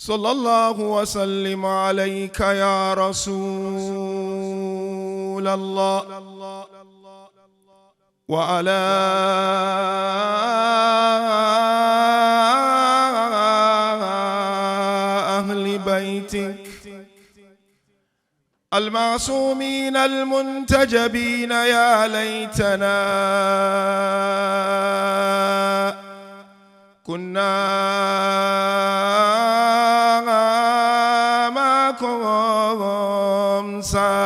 صلى الله وسلم عليك يا رسول الله وعلى أهل بيتك المعصومين المنتجبين. يا ليتنا كنا معكم سادتي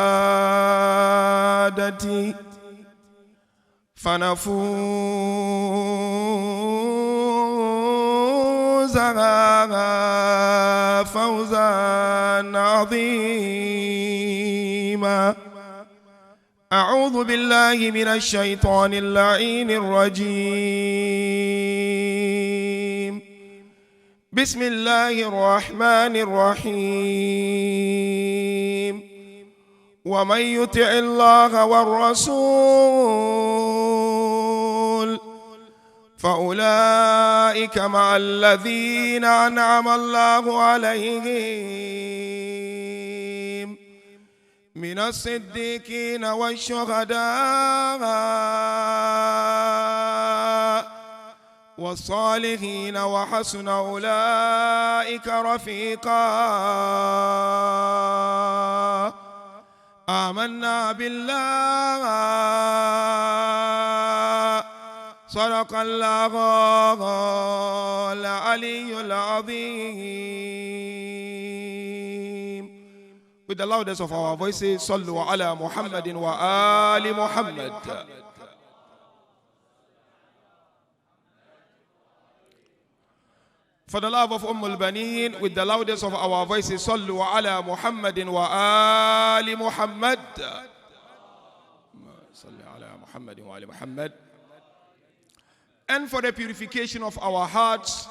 فنفوز فوزا عظيما. أعوذ بالله من الشيطان اللعين الرجيم. بسم الله الرحمن الرحيم. ومن يطع الله والرسول فأولئك مع الذين أنعم الله عليهم من الصديقين والشهداء والصالحين وحسن أولئك رفيقا. آمنا بالله صدق الله العلي العظيم. With the loudest of our voices, صلوا على محمد وآل محمد. For the love of Ummul Baneen, with the loudest of our voices, صلوا على محمد وآل محمد. صلوا على محمد وآل محمد. And for the purification of our hearts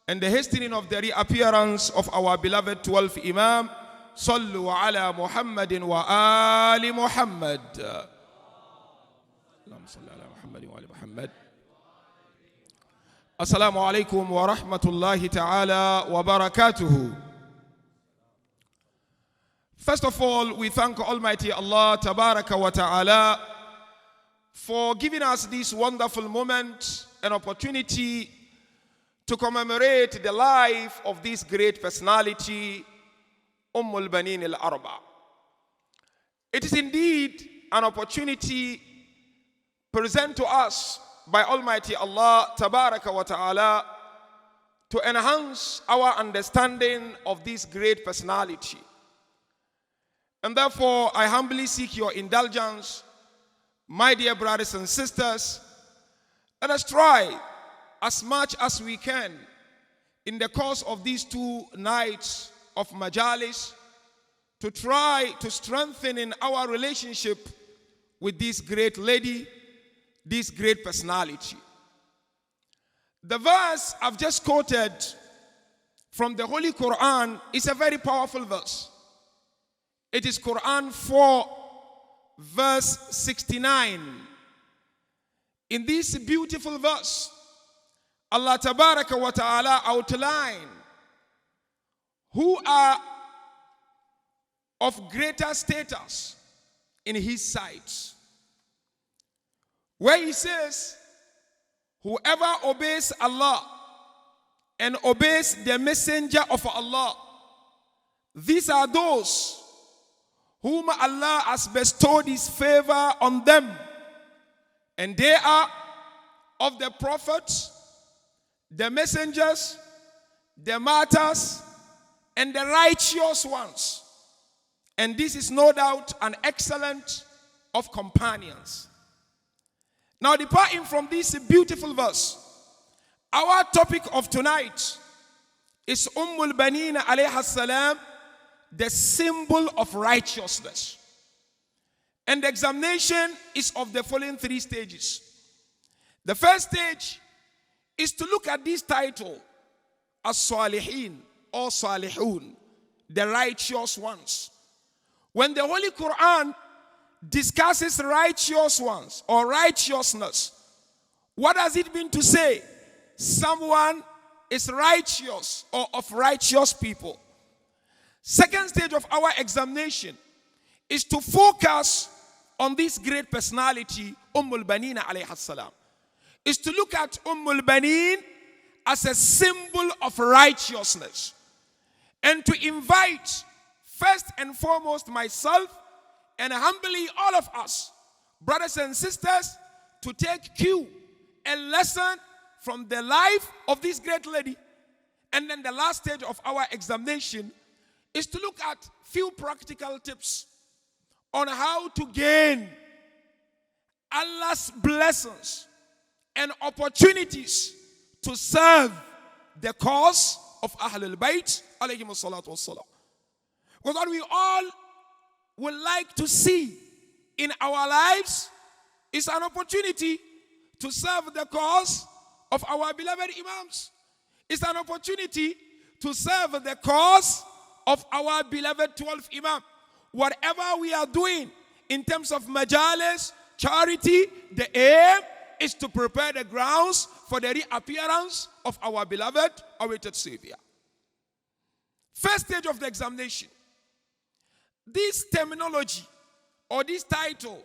and the hastening of the reappearance of our beloved 12th Imam, صلوا على محمد وآل محمد. اللهم صل على محمد وآل محمد. Assalamu alaikum wa rahmatullahi ta'ala wa barakatuhu. First of all, we thank Almighty Allah tabaraka wa ta'ala for giving us this wonderful moment, an opportunity to commemorate the life of this great personality, Ummul Baneen al-Arba. It is indeed an opportunity present to us by Almighty Allah tabaraka wa ta'ala to enhance our understanding of this great personality. And therefore, I humbly seek your indulgence, my dear brothers and sisters. Let us try as much as we can in the course of these 2 nights of Majlis to try to strengthen in our relationship with this great lady, this great personality. The verse I've just quoted from the Holy Quran is a very powerful verse. It is Quran 4 verse 69. In this beautiful verse, Allah tabaraka wa ta'ala outline who are of greater status in his sight, where he says, whoever obeys Allah and obeys the messenger of Allah, these are those whom Allah has bestowed his favor on them, and they are of the prophets, the messengers, the martyrs, and the righteous ones. And this is no doubt an excellent of companions. Now, departing from this beautiful verse, our topic of tonight is Ummul Baneen alayha salam, the symbol of righteousness. And the examination is of the following 3 stages. The first stage is to look at this title as Salihin or Salihun, the righteous ones. When the Holy Quran discusses righteous ones or righteousness, what does it mean to say someone is righteous or of righteous people. Second stage of our examination is to focus on this great personality, Ummul Baneen alayha salam. Is to look at Ummul Baneen as a symbol of righteousness. And to invite, first and foremost, myself and humbly all of us, brothers and sisters, to take cue and lesson from the life of this great lady. And then the last stage of our examination is to look at few practical tips on how to gain Allah's blessings and opportunities to serve the cause of Ahlul Bayt alayhi salatu wassalam. Because what we all would like to see in our lives is an opportunity to serve the cause of our beloved Imams. It's an opportunity to serve the cause of our beloved 12th Imam. Whatever we are doing in terms of Majlis, charity, the aim is to prepare the grounds for the reappearance of our beloved awaited Savior. First stage of the examination. This terminology or this title,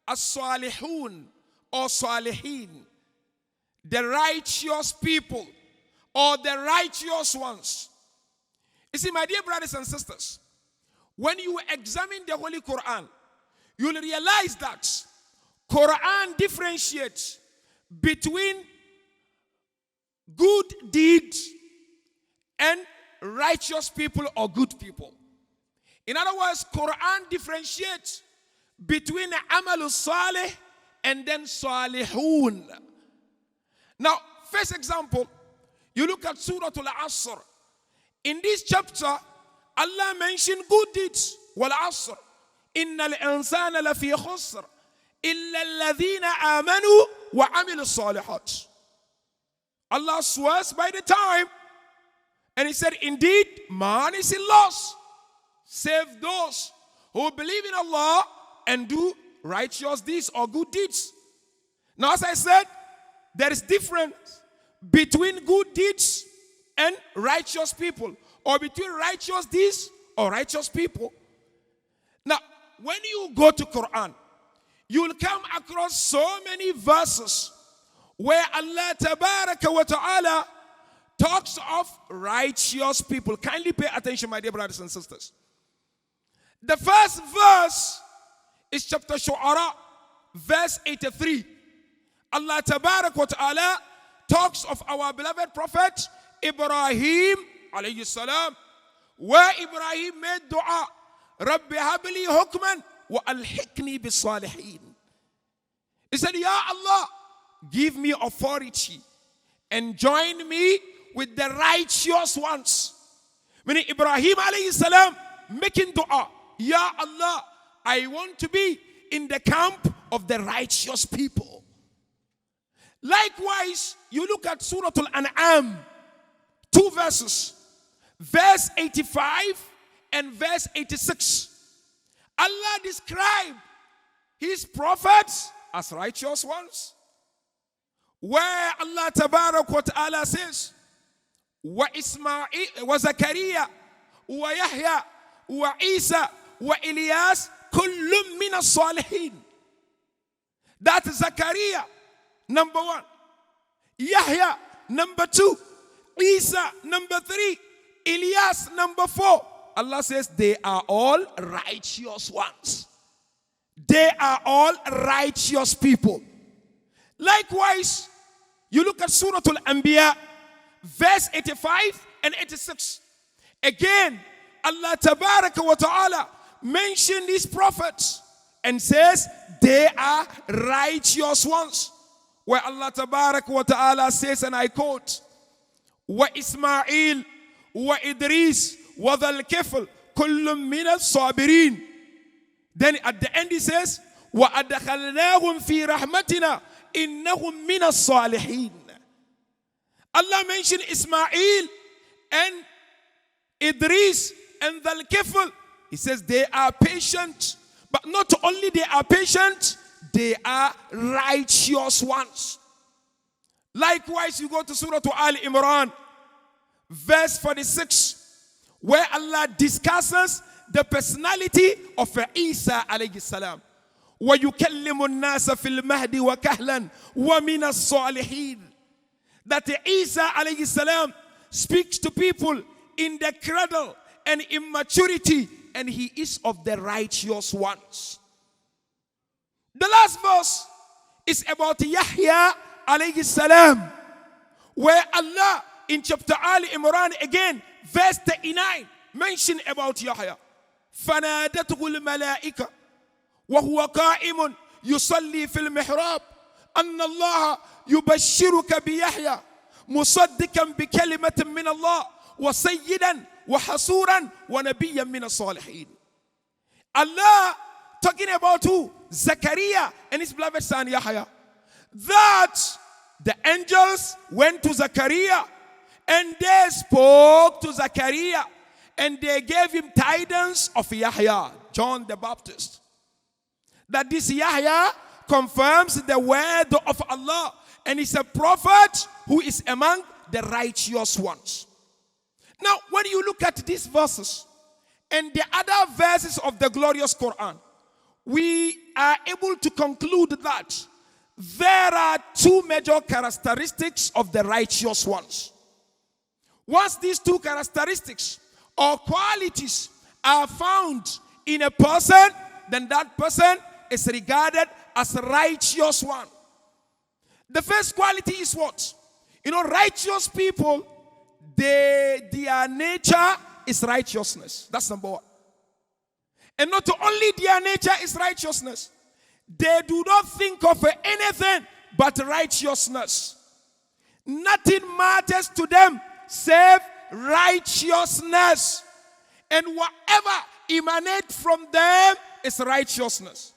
as-salihun or salihin, the righteous people or the righteous ones. You see, my dear brothers and sisters, when you examine the Holy Quran, you'll realize that Quran differentiates between good deeds and righteous people or good people. In other words, Quran differentiates between Amalus Salih and then Salihun. Now, first example, you look at Surah Al-Asr. In this chapter, Allah mentioned good deeds. Wal-Asr. Inna al-insana lafi khusr. Illa alladhina amanu wa amilu salihat. Allah swears by the time. And he said, indeed, man is in loss. Save those who believe in Allah and do righteous deeds or good deeds. Now, as I said, there is difference between good deeds and righteous people, or between righteous deeds or righteous people. Now, when you go to Quran, you will come across so many verses where Allah Tabaraka wa Ta'ala talks of righteous people. Kindly pay attention, my dear brothers and sisters. The first verse is chapter Shu'ara, verse 83. Allah Tabarak wa Ta'ala talks of our beloved prophet Ibrahim alayhi salam, where Ibrahim made dua, Rabbi habli hukman wa alhiqni bis salihin. He said, Ya Allah, give me authority and join me with the righteous ones. Meaning Ibrahim alayhi salam making dua, Ya Allah, I want to be in the camp of the righteous people. Likewise, you look at Surah Al-An'am, 2 verses, verse 85 and verse 86. Allah described his prophets as righteous ones, where Allah Tabarak wa Ta'ala says, wa Ismail wa Zakaria wa Yahya wa Isa wa Ilyas kullum min as-salihin. That is Zakaria, number 1. Yahya, number 2. Isa, number 3. Ilyas, number 4. Allah says they are all righteous ones. They are all righteous people. Likewise, you look at Surah Al-Anbiya, verse 85 and 86. Again, Allah Tabaraka wa Ta'ala mentioned these prophets and says they are righteous ones. Where Allah Tabaraka wa Ta'ala says, and I quote, wa Ismail wa Idris wa dhal kifl kullum min as-sabirin. Then at the end he says, wa adkhalnahum fi rahmatina innahum min as-salihin. Allah mentioned Ismail and Idris and dhal kifl. He says they are patient, but not only they are patient, they are righteous ones. Likewise, you go to Surah Al Imran, verse 46, where Allah discusses the personality of Isa alayhi salam. وَيُكَلِّمُ النَّاسَ فِي الْمَهْدِ وَكَهْلًا وَمِنَ الصَّالِحِينَ. That Isa alayhi salam speaks to people in the cradle and in maturity, and he is of the righteous ones. The last verse is about Yahya alayhi salam, where Allah in chapter Ali Imran again, verse 39, mention about Yahya. فَنَادَتْهُ الْمَلَائِكَةُ وَهُوَ قَائِمٌ يُصَلِّي فِي الْمِحْرَابِ أَنَّ اللَّهَ يُبَشِّرُكَ بِيَحْيَى مُصَدِّقًا بِكَلِمَةٍ مِّنَ اللَّهِ وَسَيِّدًا وَحَصُورًا وَنَبِيًّا مِّنَ الصَّالِحِينَ. Allah talking about who? Zechariah and his beloved son Yahya. That the angels went to Zechariah and they spoke to Zechariah and they gave him tidings of Yahya, John the Baptist. That this Yahya confirms the word of Allah and is a prophet who is among the righteous ones. Now, when you look at these verses and the other verses of the glorious Quran, we are able to conclude that there are two major characteristics of the righteous ones. Once these two characteristics or qualities are found in a person, then that person is regarded as a righteous one. The first quality is what? Righteous people, their nature is righteousness. That's number one. And not only their nature is righteousness, they do not think of anything but righteousness. Nothing matters to them save righteousness. And whatever emanates from them is righteousness.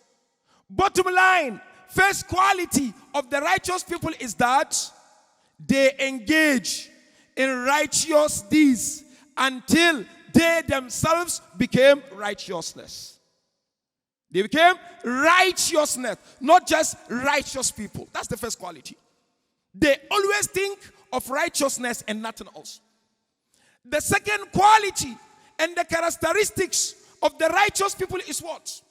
Bottom line, first quality of the righteous people is that they engage in righteous deeds until they themselves became righteousness. They became righteousness, not just righteous people. That's the first quality. They always think of righteousness and nothing else. The second quality and the characteristics of the righteous people is what?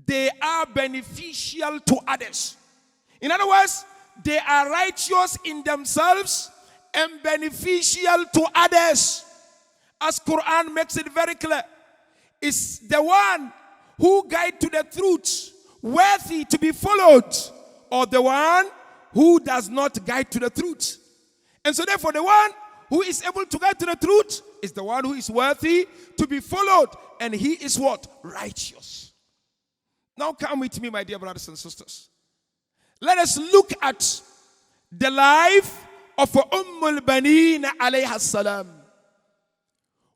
They are beneficial to others. In other words, they are righteous in themselves and beneficial to others. As Quran makes it very clear, is the one who guides to the truth worthy to be followed, or the one who does not guide to the truth. And so therefore the one who is able to guide to the truth is the one who is worthy to be followed, and he is what? Righteous. Now come with me, my dear brothers and sisters. Let us look at the life of Ummul Baneen alayha salam.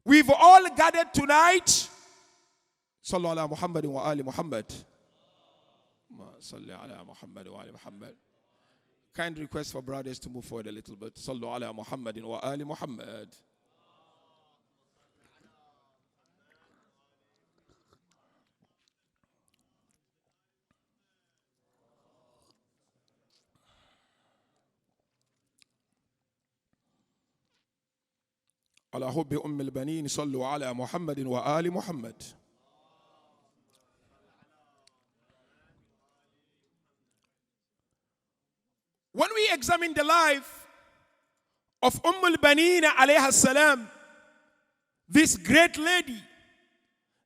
We've all gathered tonight. Sallu ala Muhammad wa ali Muhammad. Salli ala Muhammad wa ali Muhammad. Kind request for brothers to move forward a little bit. Sallu ala Muhammad wa ali Muhammad. على حب أم البنين صلوا على محمد وآل محمد. When we examine the life of Ummul Baneen alayha salam, this great lady,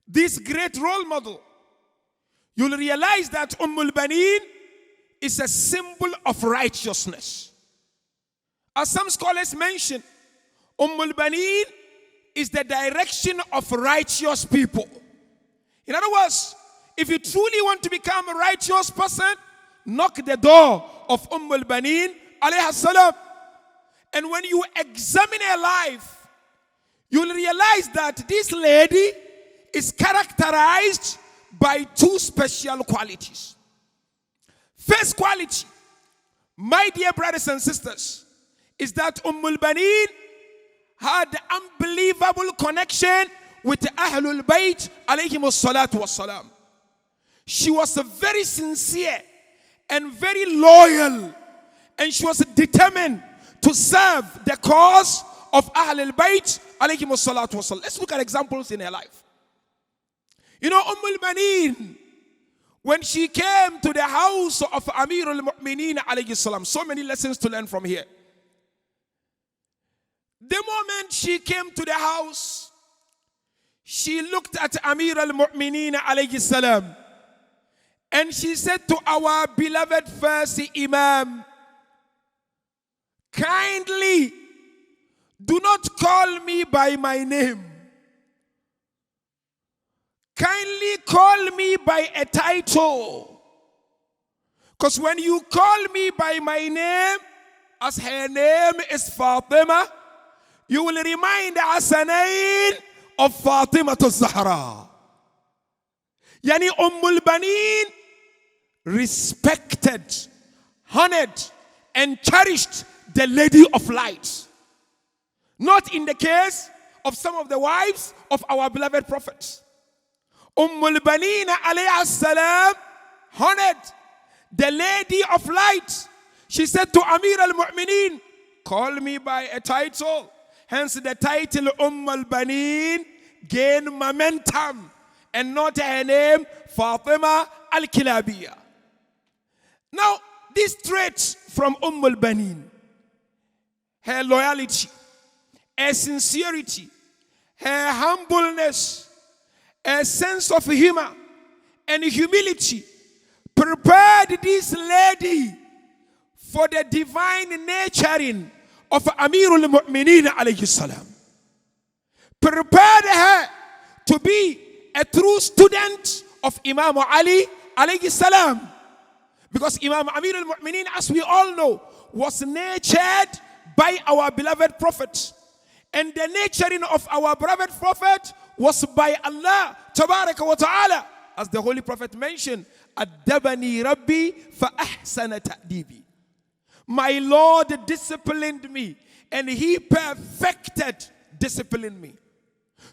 this great role model, you'll realize that Ummul Baneen is a symbol of righteousness. As some scholars mention, Ummul Baneen is the direction of righteous people. In other words, if you truly want to become a righteous person, knock the door of Ummul Baneen alayha salam. And when you examine her life, you'll realize that this lady is characterized by two special qualities. First quality, my dear brothers and sisters, is that Ummul Baneen had unbelievable connection with Ahlul Bayt alayhimus salatu wassalam. She was very sincere and very loyal, and she was determined to serve the cause of Ahlul Bayt alayhimu salatu wasalam. Let's look at examples in her life. You know, Ummul Baneen, when she came to the house of Amir al-Mu'mineen alayhi salam, so many lessons to learn from here. The moment she came to the house, she looked at Amir al-Mu'mineen alayhi salam, and she said to our beloved first Imam, kindly do not call me by my name. Kindly call me by a title. Because when you call me by my name, as her name is Fatima, you will remind Hasanain of Fatima to Zahra. Yani Ummul Baneen respected, honored, and cherished the Lady of Light. Not in the case of some of the wives of our beloved prophets. Ummul Baneen alayhi salam honored the Lady of Light. She said to Amir al-Mu'mineen, call me by a title. Hence the title Ummul Baneen gained momentum, and not her name Fatima al-Kilabiyya. Now, these traits from Ummul Baneen, her loyalty, her sincerity, her humbleness, her sense of humor and humility, prepared this lady for the divine nurturing of Amirul Mu'mineen alayhi salam. Prepared her to be a true student of Imam Ali alayhi salam. Because Imam Amir al-Mu'mineen, as we all know, was nurtured by our beloved Prophet. And the nurturing of our beloved Prophet was by Allah Tabaraka wa Ta'ala. As the Holy Prophet mentioned, Addabani Rabbi fa ahsana ta'dibi. My Lord disciplined me, and He perfected discipline me.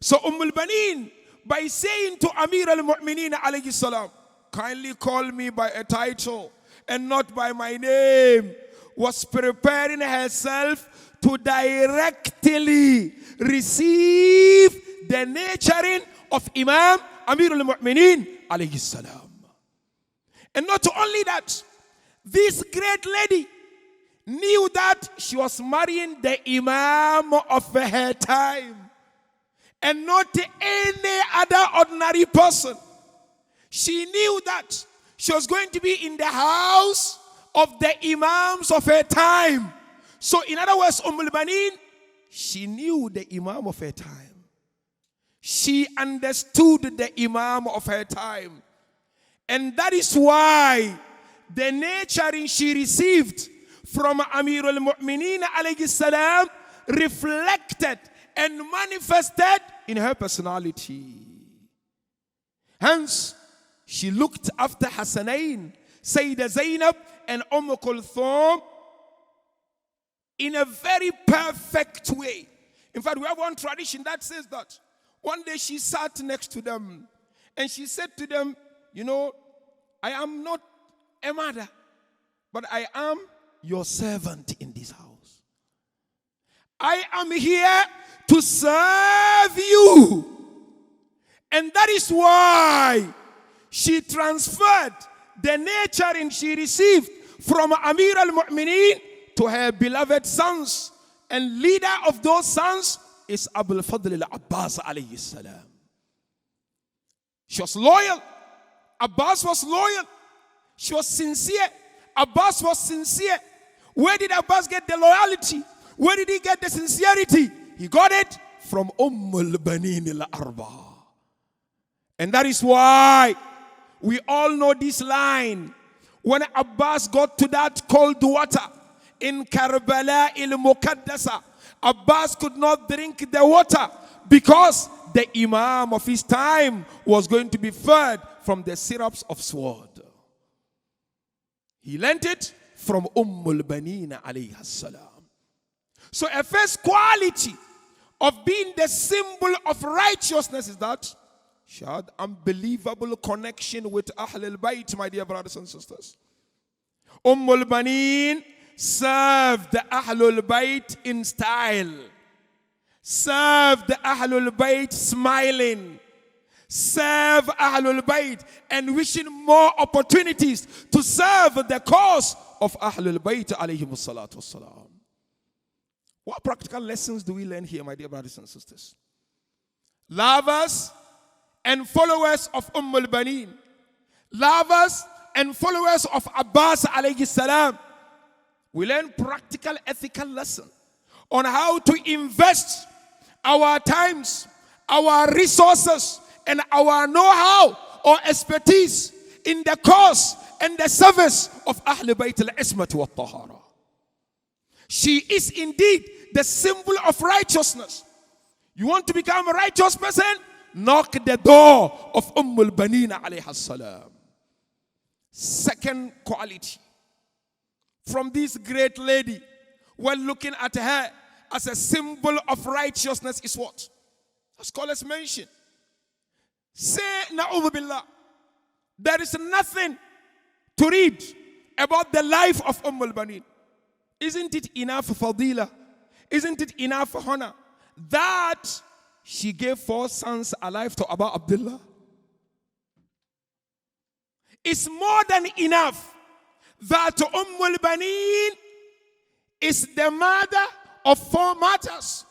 So Ummul Baneen, by saying to Amir al-Mu'mineen alayhi salam, kindly call me by a title and not by my name, was preparing herself to directly receive the nurturing of Imam Amir al-Mu'mineen alayhi salam. And not only that, this great lady knew that she was marrying the Imam of her time and not any other ordinary person. She knew that she was going to be in the house of the Imams of her time. So in other words, Ummul Baneen, she knew the Imam of her time. She understood the Imam of her time. And that is why the nurturing she received from Amir al-Mu'mineen alayhi salam reflected and manifested in her personality. Hence, she looked after Hasanain, Sayyidah Zainab and Kulthum in a very perfect way. In fact, we have one tradition that says that one day she sat next to them and she said to them, you know, I am not a mother, but I am your servant in this house. I am here to serve you. And that is why she transferred the nurturing she received from Amir al-Mu'mineen to her beloved sons. And leader of those sons is Abu Talib Abbas alayhi salam. She was loyal. Abbas was loyal. She was sincere. Abbas was sincere. Where did Abbas get the loyalty? Where did he get the sincerity? He got it from Ummul Baneen al-Arba. And that is why we all know this line. When Abbas got to that cold water in Karbala il-Muqaddasa, Abbas could not drink the water because the Imam of his time was going to be fed from the syrups of sword. He learned it from Ummul Baneen alayha salam. So a first quality of being the symbol of righteousness is that she had unbelievable connection with Ahlul Bayt, my dear brothers and sisters. Ummul Baneen served the Ahlul Bayt in style. Serve the Ahlul Bayt smiling. Serve Ahlul Bayt and wishing more opportunities to serve the cause of Ahlul Bayt alayhimus salatu wassalam. What practical lessons do we learn here, my dear brothers and sisters? Lovers and followers of Ummul Baneen, lovers and followers of Abbas alayhi salam, we learn practical ethical lesson on how to invest our times, our resources, and our know-how or expertise in the cause and the service of Ahl Bayt al-Ismat wa Tahara. She is indeed the symbol of righteousness. You want to become a righteous person? Knock the door of Ummul Baneen alayha salam. Second quality from this great lady, when looking at her as a symbol of righteousness, is what? As scholars mention, say na'udhu billah, there is nothing to read about the life of Ummul Baneen. Isn't it enough for fadila? Isn't it enough for honor that she gave 4 sons alive to Abu Abdullah? It's more than enough that Ummul Baneen is the mother of 4 martyrs,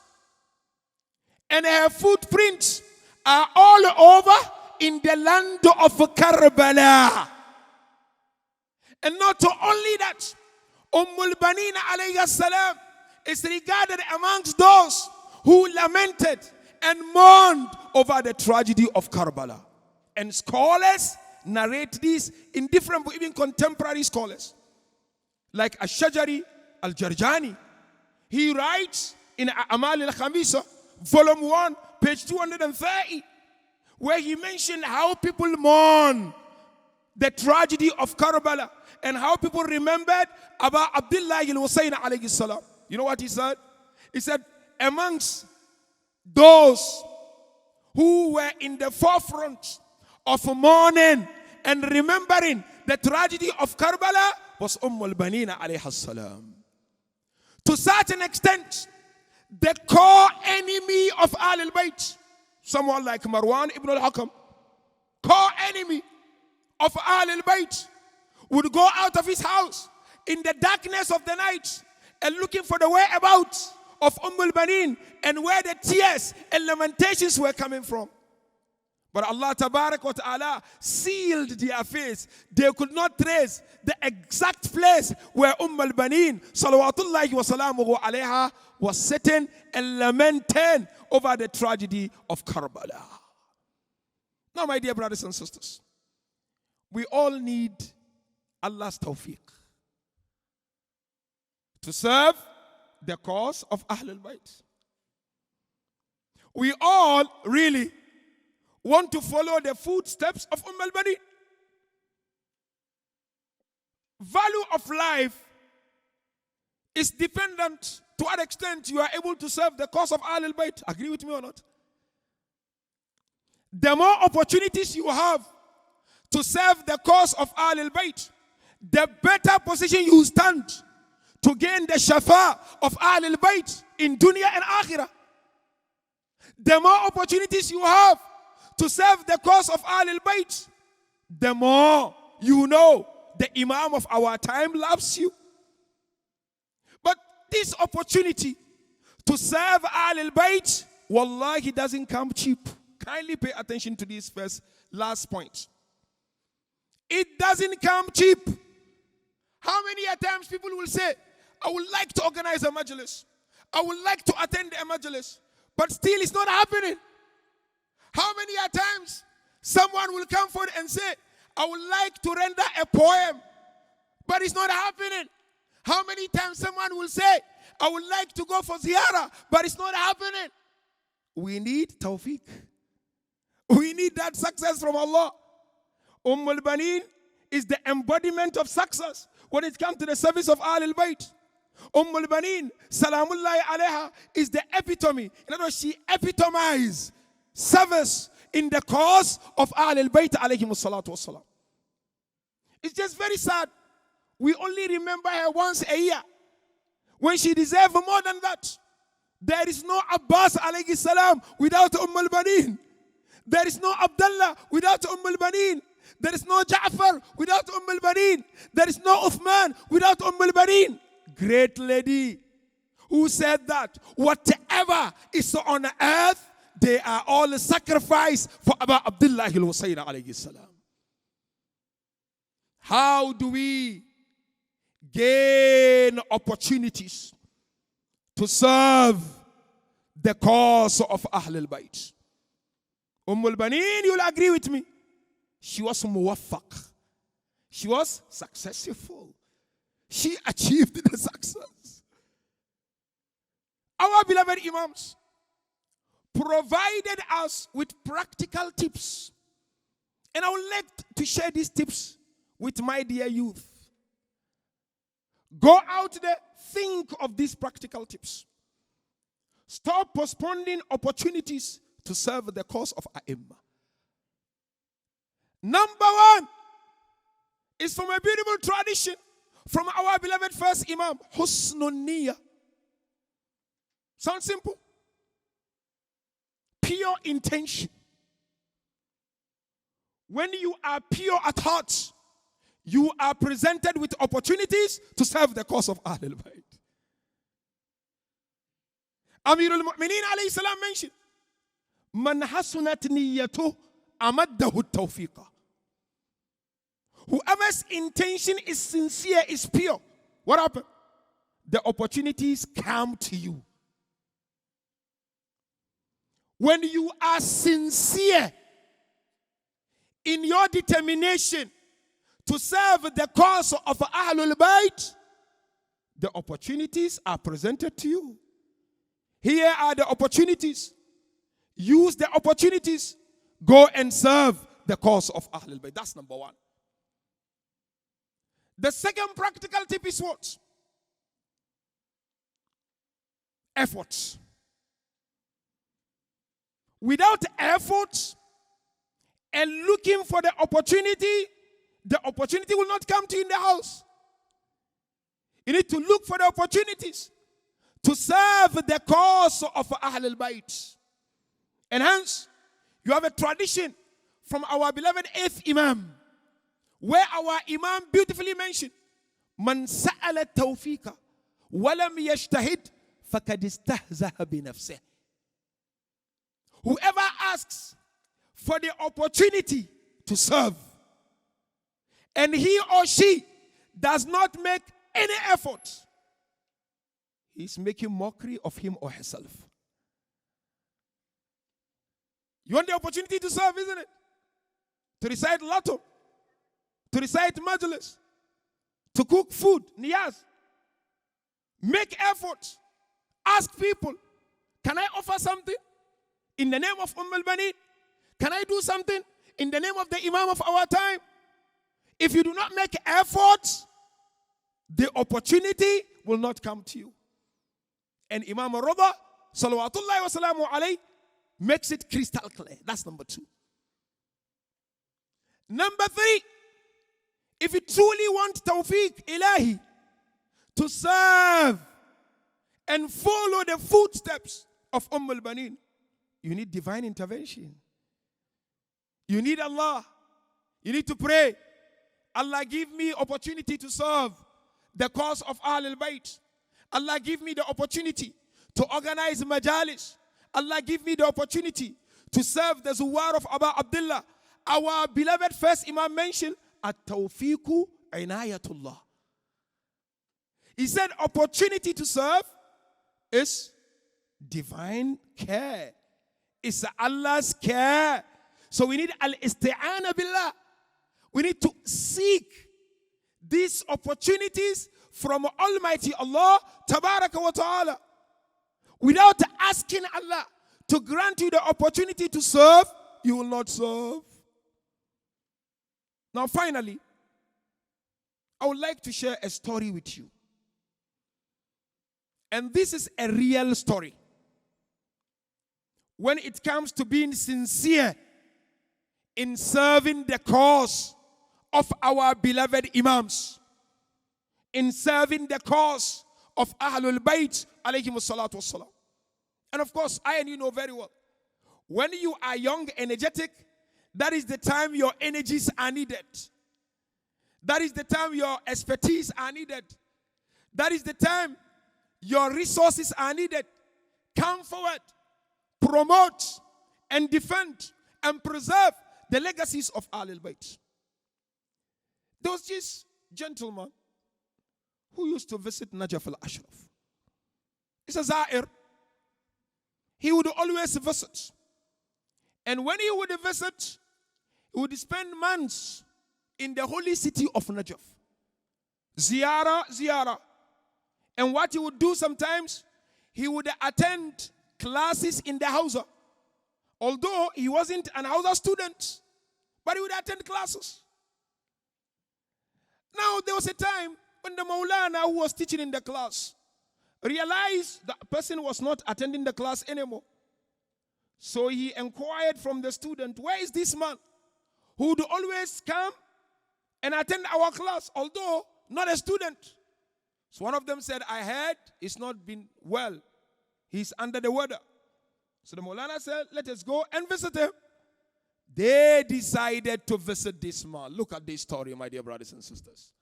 and her footprints are all over in the land of Karbala. And not only that, Ummul Baneen alayhi salam is regarded amongst those who lamented and mourned over the tragedy of Karbala. And scholars narrate this in different, even contemporary scholars, like Ash-Shajari al-Jarjani. He writes in A'mal al-Khamisa, volume 1, page 230, where he mentioned how people mourn the tragedy of Karbala and how people remembered Abu Abdullah al-Hussain alayhi salam. You know what he said? He said, amongst those who were in the forefront of mourning and remembering the tragedy of Karbala was Ummul Baneen alayhi salam. To a certain extent, the core enemy of Ahlul Bayt, someone like Marwan ibn al-Hakam, core enemy of Ahlul Bayt, would go out of his house in the darkness of the night and looking for the whereabouts of Ummul Baneen and where the tears and lamentations were coming from. But Allah Tabarak wa Ta'ala sealed their face. They could not trace the exact place where Ummul Baneen salawatullahi wa salamuhu alayha was sitting and lamenting over the tragedy of Karbala. Now, my dear brothers and sisters, we all need Allah's tawfiq to serve the cause of Ahlul Bayt. We all really want to follow the footsteps of Ummul Baneen. Value of life is dependent to what extent you are able to serve the cause of Ahlul Bayt. Agree with me or not? The more opportunities you have to serve the cause of Ahlul Bayt, the better position you stand to gain the shafa of Ahlul Bayt in dunya and akhirah. The more opportunities you have to serve the cause of Ahlul Bayt, the more you know the Imam of our time loves you. But this opportunity to serve Ahlul Bayt, wallahi, doesn't come cheap. Kindly pay attention to this last point. It doesn't come cheap. How many times people will say, I would like to organize a Majlis, I would like to attend a Majlis, but still it's not happening. How many times someone will come forward and say, I would like to render a poem, but it's not happening. How many times someone will say, I would like to go for ziyarah, but it's not happening. We need tawfiq. We need that success from Allah. Ummul Baneen is the embodiment of success when it comes to the service of Ahlul Bayt. Ummul Baneen, salamullahi alayha, is the epitome. In other words, she epitomized service in the cause of Ahlul Bayt alayhimus salatu wassalam. It's just very sad. We only remember her once a year when she deserved more than that. There is no Abbas alayhi salam without Ummul Baneen. There is no Abdullah without Ummul Baneen. There is no Ja'far without Ummul Baneen. There is no Uthman without Ummul Baneen. Great lady who said that whatever is on earth, they are all sacrificed for Abu Abdullah al-Hussain alayhi salam. How do we gain opportunities to serve the cause of Ahlul Bayt? Ummul Baneen, you'll agree with me, she was muwaffaq. She was successful. She achieved the success. Our beloved Imams provided us with practical tips. And I would like to share these tips with my dear youth. Go out there, think of these practical tips. Stop postponing opportunities to serve the cause of A'immah. Number one is from a beautiful tradition from our beloved first Imam, Husnun Niyyah. Sounds simple. Pure intention. When you are pure at heart, you are presented with opportunities to serve the cause of Ahlul Bayt. Amir al-Mu'mineen alayhi salam mentioned, Man hasunat niyyatuh amaddahu tawfiqa. Whoever's intention is sincere, is pure, what happened? The opportunities come to you. When you are sincere in your determination to serve the cause of Ahlul Bayt, the opportunities are presented to you. Here are the opportunities. Use the opportunities. Go and serve the cause of Ahlul Bayt. That's number one. The second practical tip is what? Effort. Without effort and looking for the opportunity will not come to you in the house. You need to look for the opportunities to serve the cause of Ahlul Bayt. And hence, you have a tradition from our beloved 8th Imam, where our Imam beautifully mentioned, Man sa'ala tawfiqa walam yashtahid faqad istahzaha bi nafsih. Whoever asks for the opportunity to serve, and he or she does not make any effort, he's making mockery of him or herself. You want the opportunity to serve, isn't it? To recite Lotto, to recite Majlis, to cook food, niyaz. Make effort. Ask people, can I offer something in the name of Ummul Baneen? Can I do something in the name of the Imam of our time? If you do not make effort, the opportunity will not come to you. And Imam Rida, salawatullahi wa salamu alayhi, makes it crystal clear. That's number two. Number three, if you truly want tawfiq ilahi to serve and follow the footsteps of Ummul Baneen, you need divine intervention. You need Allah. You need to pray. Allah, give me opportunity to serve the cause of Ahlul Bayt. Allah, give me the opportunity to organize Majlis. Allah, give me the opportunity to serve the Zuwar of Abu Abdullah. Our beloved first Imam mentioned, At-Tawfiqu Inayatullah. He said opportunity to serve is divine care. It's Allah's care. So we need al-isti'ana billah. We need to seek these opportunities from Almighty Allah Tabaraka wa Ta'ala. Without asking Allah to grant you the opportunity to serve, you will not serve. Now finally, I would like to share a story with you. And this is a real story. When it comes to being sincere in serving the cause of our beloved Imams, in serving the cause of Ahlul Bayt alayhimus salatu wassalam. And of course, I and you know very well, when you are young, energetic, that is the time your energies are needed. That is the time your expertise are needed. That is the time your resources are needed. Come forward, promote, and defend, and preserve the legacies of Ahlul Bayt. There was this gentleman who used to visit Najaf al-Ashraf. He's a Za'ir. He would always visit. And when he would visit, he would spend months in the holy city of Najaf. Ziyarah. And what he would do sometimes, he would attend classes in the Hausa. Although he wasn't an Hausa student, but he would attend classes. Now, there was a time when the Maulana who was teaching in the class realized that person was not attending the class anymore. So he inquired from the student, where is this man who would always come and attend our class, although not a student? So one of them said, I heard he's not been well. He's under the weather. So the Maulana said, let us go and visit him. They decided to visit this man. Look at this story, my dear brothers and sisters.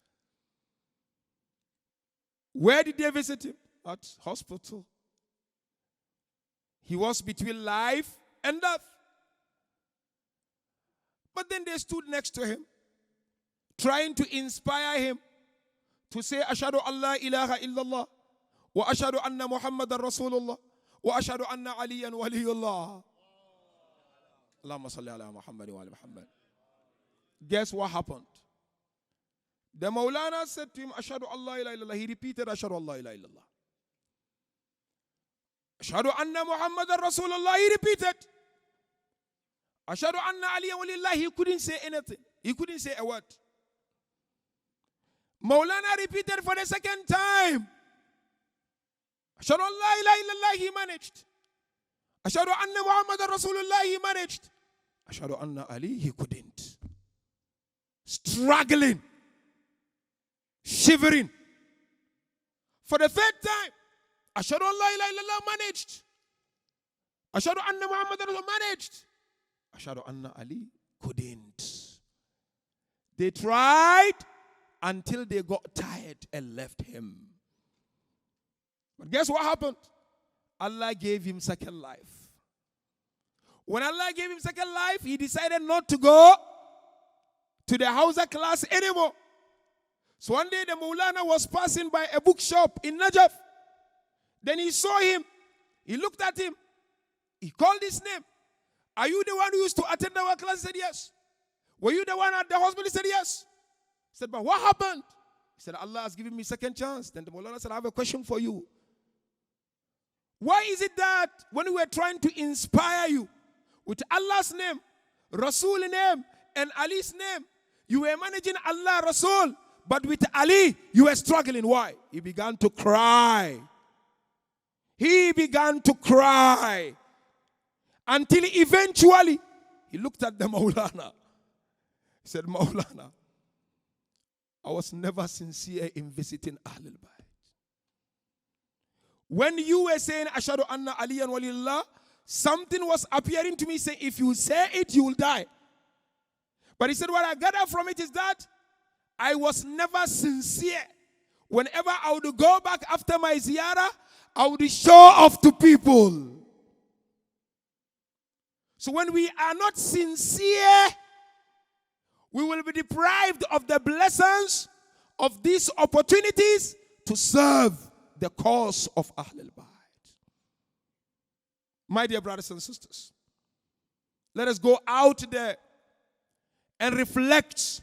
Where did they visit him? At hospital. He was between life and death. But then they stood next to him, trying to inspire him to say, Ashhadu Allah ilaha illallah, wa ashhadu anna Muhammadan Rasulullah, wa ashhadu anna Aliyan waliyullah. Allahumma salli ala Muhammad wa ala Muhammad. Guess what happened? The Maulana said to him, Ashhadu Allah ilaha illallah. He repeated, Ashhadu Allah ilaha illallah. Ashhadu anna Muhammadan Rasulullah. He repeated. Ashhadu anna Aliyan waliyullah. He couldn't say anything. He couldn't say a word. Maulana repeated for the second time. Ashhadu Allah ilaha illallah. He managed. Ashhadu anna Muhammadan Rasulullah. He managed. Ashhadu anna Ali. He couldn't. Struggling. Shivering. For the third time. Ashhadu Allah ilaha illallah managed. Ashhadu anna Muhammadan Rasulullah managed. Ashhadu anna Ali couldn't. They tried until they got tired and left him. But guess what happened? Allah gave him second life. When Allah gave him second life, he decided not to go to the Hausa class anymore. So one day the Maulana was passing by a bookshop in Najaf. Then he saw him. He looked at him. He called his name. Are you the one who used to attend our class? He said, yes. Were you the one at the hospital? He said, yes. He said, but what happened? He said, Allah has given me second chance. Then the Maulana said, I have a question for you. Why is it that when we were trying to inspire you with Allah's name, Rasul name, and Ali's name, you were managing Allah, Rasul, but with Ali, you were struggling? Why? He began to cry. He began to cry until eventually he looked at the Maulana. He said, Maulana, I was never sincere in visiting Ahlul Bayt. When you were saying, Ashhadu anna Aliyan waliyullah, something was appearing to me saying, if you say it, you will die. But he said, what I gather from it is that I was never sincere. Whenever I would go back after my ziyarah, I would show off to people. So when we are not sincere, we will be deprived of the blessings of these opportunities to serve the cause of Ahlul Bayt. My dear brothers and sisters, let us go out there and reflect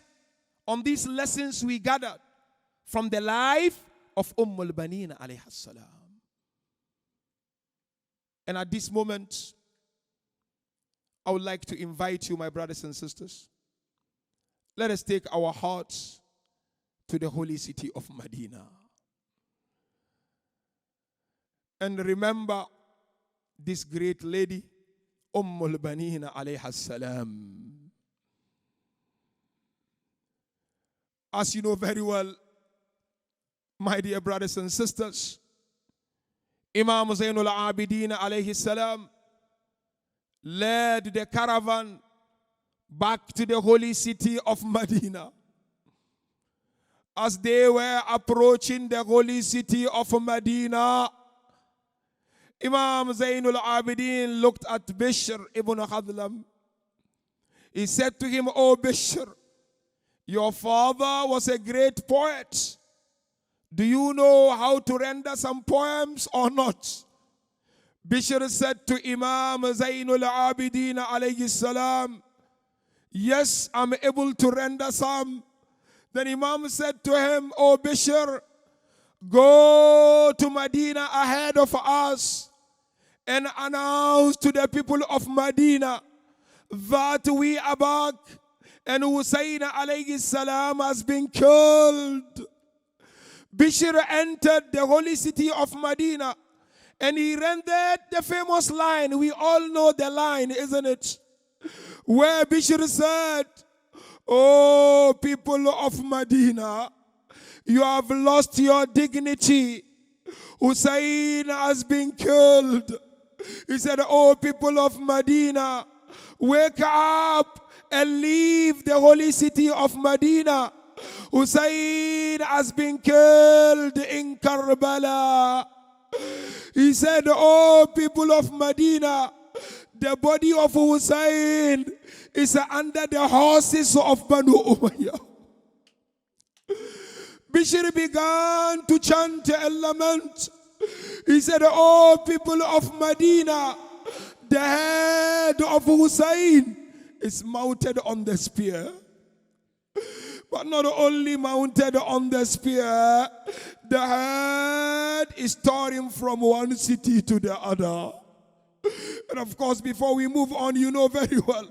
on these lessons we gathered from the life of Ummul Baneen alayha salam. And at this moment, I would like to invite you, my brothers and sisters, let us take our hearts to the holy city of Medina. And remember this great lady, Ummul Baneen alayha salam. As you know very well, my dear brothers and sisters, Imam Zainul Abidin alayhi salam led the caravan back to the holy city of Medina. As they were approaching the holy city of Medina, Imam Zainul Abidin looked at Bishr ibn Khadlam. He said to him, "O Bishr, your father was a great poet. Do you know how to render some poems or not?" Bishr said to Imam Zainul Abidin alayhi salam, "Yes, I'm able to render some." Then Imam said to him, "O Bishr, go to Medina ahead of us and announce to the people of Medina that we are back and Hussain alayhi salam has been killed." Bishr entered the holy city of Medina and he rendered the famous line. We all know the line, isn't it? Where Bishr said, "Oh, people of Medina, you have lost your dignity. Hussain has been killed." He said, "Oh, people of Medina, wake up and leave the holy city of Medina. Hussain has been killed in Karbala." He said, "Oh, people of Medina, the body of Hussain is under the horses of Banu Umayyah." Bishr began to chant and lament. He said, "Oh, people of Medina, the head of Hussain is mounted on the spear." But not only mounted on the spear, the head is torn from one city to the other. And of course, before we move on, you know very well,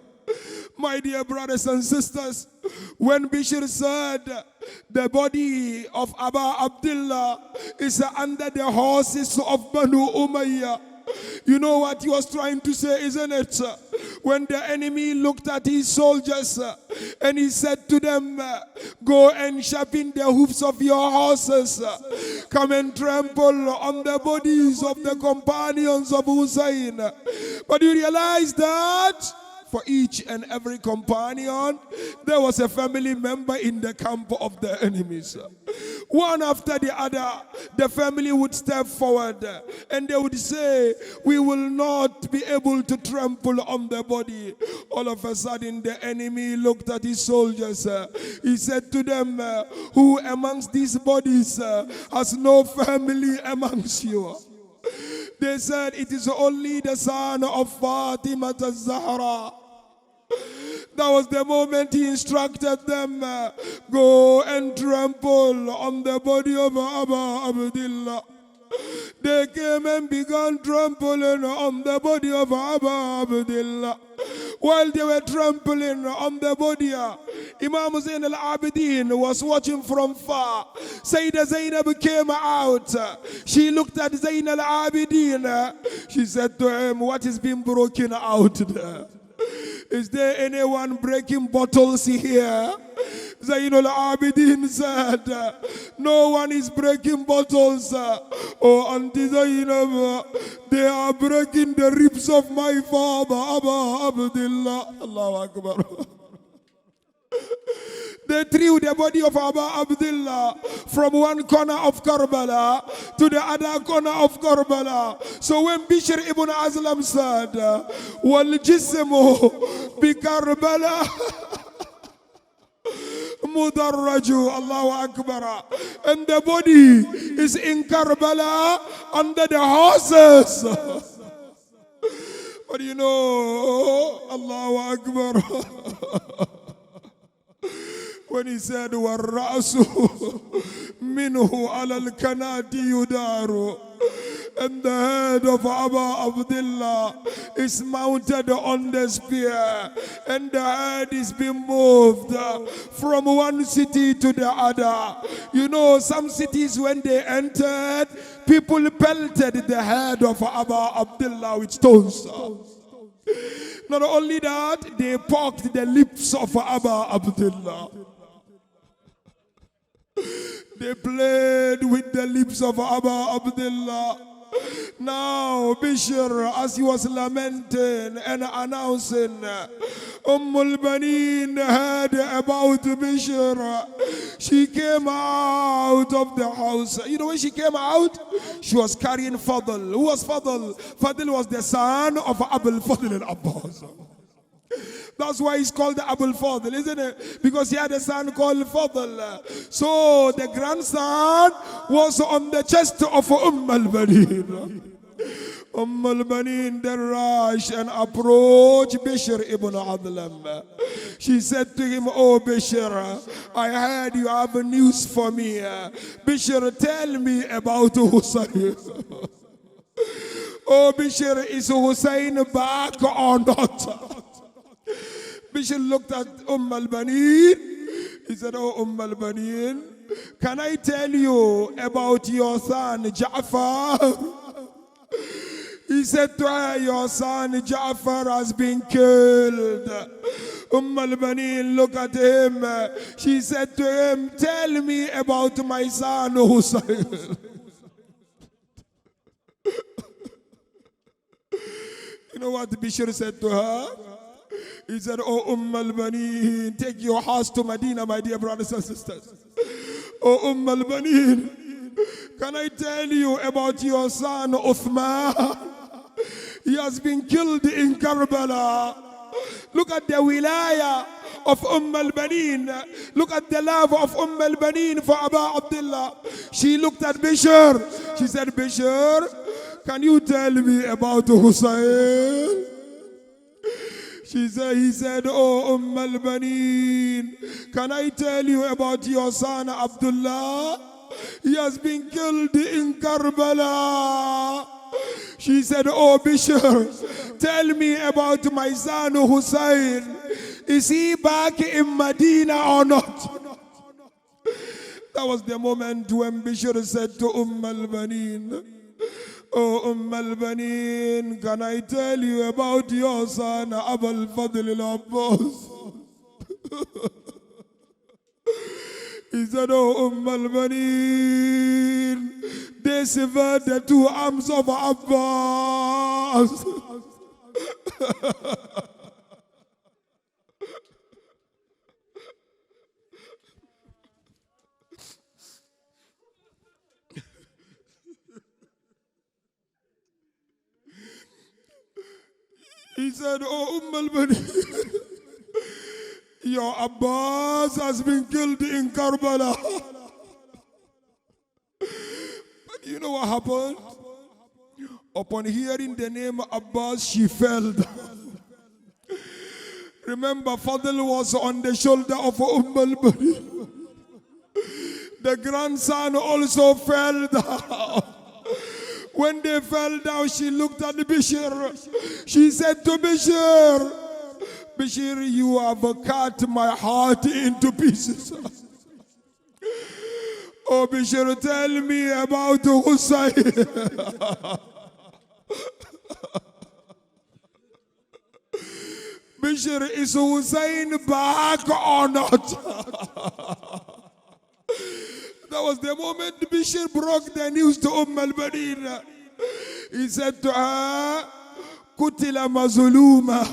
my dear brothers and sisters, when Bishr said the body of Abu Abdullah is under the horses of Banu Umayyah, you know what he was trying to say, isn't it? When the enemy looked at his soldiers and he said to them, "Go and sharpen the hoofs of your horses. Come and trample on the bodies of the companions of Hussain." But you realize that for each and every companion, there was a family member in the camp of the enemies. One after the other, the family would step forward and they would say, "We will not be able to trample on the body." All of a sudden, the enemy looked at his soldiers. He said to them, "Who amongst these bodies has no family amongst you?" They said, "It is only the son of Fatima al-Zahra." That was the moment he instructed them, "Go and trample on the body of Abu Abdullah." They came and began trampling on the body of Abu Abdullah. While they were trampling on the body, Imam Hussain al-Abidin was watching from far. Sayyidah Zainab came out. She looked at Zain al-Abidin. She said to him, "What is being broken out there? Is there anyone breaking bottles here?" Zain al-Abidin said, "No one is breaking bottles. Oh, Auntie Zainab, they are breaking the ribs of my father, Abu Abdullah." Allahu Akbar. They threw the body of Abu Abdullah from one corner of Karbala to the other corner of Karbala. So when Bishr ibn Azlam said, "Wal jismu bi Karbala mudarraju," Allahu Akbar, and the body is in Karbala under the horses. But you know, Allahu Akbar, when he said, "Warrasu minhu alal kanati yudaru," and the head of Abu Abdullah is mounted on the spear, and the head is being moved from one city to the other. You know, some cities when they entered, people pelted the head of Abu Abdullah with stones. Not only that, they poked the lips of Abu Abdullah. They played with the lips of Abu Abdullah. Now Bishr, as he was lamenting and announcing, Ummul Baneen heard about Bishr. She came out of the house. You know when she came out? She was carrying Fadl. Who was Fadl? Fadl was the son of Abu Fadl and Abbas. That's why he's called the Abu Fadl, isn't it? Because he had a son called Fadl. So the grandson was on the chest of Ummul Baneen. Ummul Baneen then rushed and approached Bishr ibn Adlam. She said to him, "Oh Bishr, I heard you have news for me. Bishr, tell me about Hussain." "Oh Bishr, is Hussain back or not?" Bishr looked at Ummul Baneen. He said, "Oh Ummul Baneen, can I tell you about your son Ja'far?" He said to her, "Your son Ja'far has been killed." Ummul Baneen looked at him. She said to him, "Tell me about my son Hussain." You know what Bishr said to her? He said, "Oh Ummul Baneen, take your house to Medina, my dear brothers and sisters. Oh Ummul Baneen, can I tell you about your son Uthman? He has been killed in Karbala." Look at the wilaya of Ummul Baneen. Look at the love of Ummul Baneen for Abu Abdullah. She looked at Bishr. She said, "Bishr, can you tell me about Hussain?" He said, "Oh Ummul Baneen, can I tell you about your son Abdullah? He has been killed in Karbala." She said, "Oh Bishr, tell me about my son Hussain. Is he back in Medina or not?" That was the moment when Bishr said to Ummul Baneen, "Oh Ummul Baneen, can I tell you about your son Abu Fadl al-Abbas?" He said, "Oh Ummul Baneen, they severed the two arms of Abbas." He said, "Oh Ummul Baneen, your Abbas has been killed in Karbala." But you know what happened? Upon hearing the name Abbas, she fell down. Remember, Fadl was on the shoulder of Ummul Baneen. The grandson also fell down. When they fell down, she looked at Bishr. She said to Bishr, "Bishr, you have cut my heart into pieces." "Oh Bishr, tell me about Hussain." "Bishr, is Hussain back or not?" That was the moment Bishr broke the news to Baneen. He said to her, "Kutila mazuluma,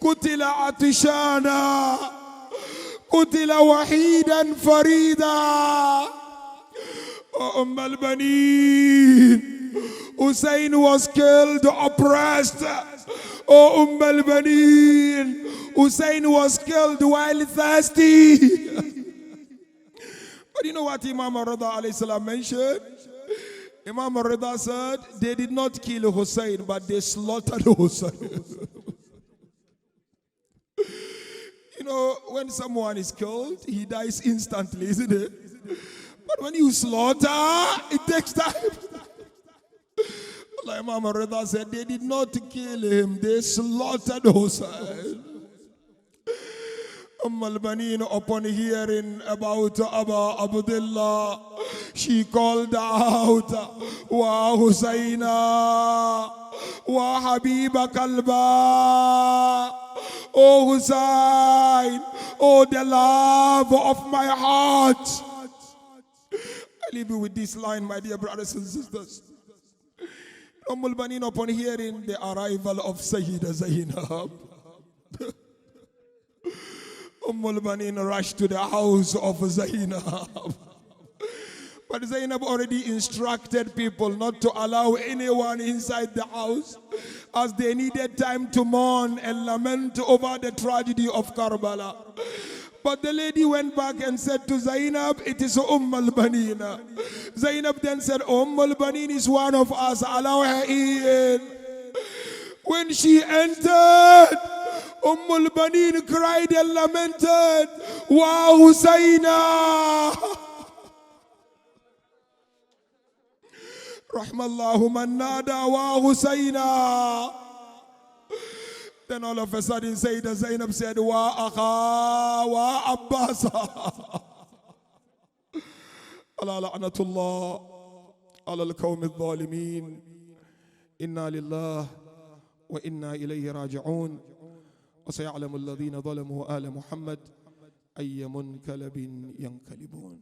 kutila atishana, kutila wahidan farida." Oh Baneen, Hussain was killed oppressed. Oh Baneen, Hussain was killed while thirsty. But you know what Imam Rida alayhi salam mentioned? Imam Rida said they did not kill Hussain, but they slaughtered Hussain. You know, when someone is killed, he dies instantly, isn't it? But when you slaughter, it takes time. Like Imam Rida said, they did not kill him, they slaughtered Hussain. Ummul Baneen, upon hearing about Abu Abdullah, she called out, "Wa Husayna, wa Habiba Kalba, oh Hussain, oh the love of my heart." I leave you with this line, my dear brothers and sisters. Ummul Baneen, upon hearing the arrival of Sayyida Zainab, Ummul Baneen rushed to the house of Zainab. But Zainab already instructed people not to allow anyone inside the house, as they needed time to mourn and lament over the tragedy of Karbala. But the lady went back and said to Zainab, it is Ummul Baneen. Zainab then said, Ummul Baneen is one of us, allow her in. When she entered, Ummul Baneen cried and lamented, Wa Hussaina! Rahmallahu man nada wa Hussaina. Then all of a sudden Sayyidah Zainab said, Wa akha wa Abbas. Ala la'natullah ala al-qawmi al-zalimin. Inna lillah wa inna ilayhi raji'un. Wa saya'lamu alladhina zalamu ala Muhammad ayya munkalabin yankalibun.